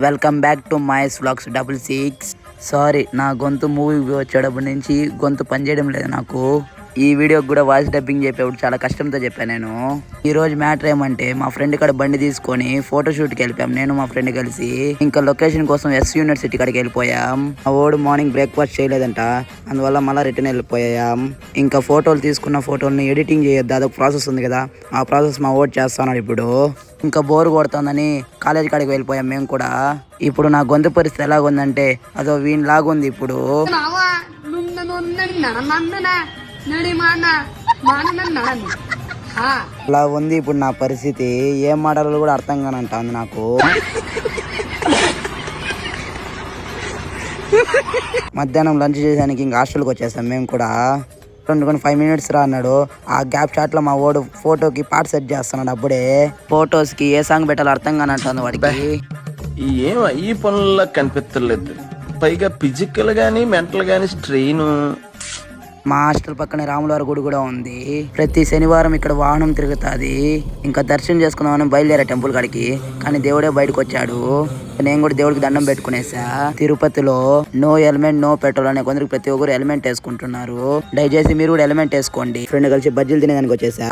Welcome back to Mys vlogs 66. Sorry, నా గొంతు movie వచ్చేటప్పటి నుంచి గొంతు పనిచేయడం లేదు నాకు. ఈ వీడియోకి కూడా వాయిస్ డబ్బింగ్ చెప్పేప్పుడు చాలా కష్టంతో చెప్పాను నేను. ఈ రోజు మ్యాటర్ ఏమంటే, మా ఫ్రెండ్ కాడ బండి తీసుకొని ఫోటోషూట్కి వెళ్ళిపోయాం నేను మా ఫ్రెండ్ కలిసి. ఇంకా లొకేషన్ కోసం ఎస్ యూనివర్సిటీ కాడికి వెళ్ళిపోయాం. ఆ ఓడు మార్నింగ్ బ్రేక్ఫాస్ట్ చేయలేదంట, అందువల్ల మళ్ళీ రిటర్న్ వెళ్ళిపోయాం. ఇంకా ఫోటోలు తీసుకున్న ఫోటోల్ని ఎడిటింగ్ చేయొద్దు, అదొక ప్రాసెస్ ఉంది కదా, ఆ ప్రాసెస్ మా ఓడ్ చేస్తున్నాడు ఇప్పుడు. ఇంకా బోర్ కొడుతుందని కాలేజ్ కాడికి వెళ్ళిపోయాం మేము కూడా. ఇప్పుడు నా గొంతు పరిస్థితి ఎలాగుందంటే అదో వీన్ లాగుంది ఇప్పుడు. అలా ఉంది ఇప్పుడు నా పరిస్థితి. ఏం మాటలు కూడా అర్థం కానంటుంది నాకు. మధ్యాహ్నం లంచ్ చేసానికి ఇంకా హాస్టల్కి వచ్చేసాం మేము కూడా. 5 minutes రా అన్నాడు. ఆ గ్యాప్ షాట్ లో మా ఓడు ఫోటోకి పాట సెట్ చేస్తున్నాడు. అప్పుడే ఫోటోస్ కి ఏ సాంగ్ పెట్టాలో అర్థం కానంటుంది వాడికి. ఈ పనుల్లో కనిపించలేదు, పైగా ఫిజికల్ గానీ మెంటల్ గానీ స్ట్రెయిన్. మా హాస్టల్ పక్కనే రాములవారి గుడి కూడా ఉంది. ప్రతి శనివారం ఇక్కడ వాహనం తిరుగుతుంది. ఇంకా దర్శనం చేసుకుందామని బయలుదేరా టెంపుల్ కాడికి, కానీ దేవుడే బయటకు వచ్చాడు. నేను కూడా దేవుడికి దండం పెట్టుకునేసా. తిరుపతిలో నో హెల్మెట్ నో పెట్రోల్ అనే కొందరికి ప్రతి ఒక్కరు హెల్మెట్ వేసుకుంటున్నారు. దయచేసి మీరు కూడా హెల్మెట్ వేసుకోండి. ఫ్రెండ్ కలిసి బజ్జీలు తినేదానికి వచ్చేసా.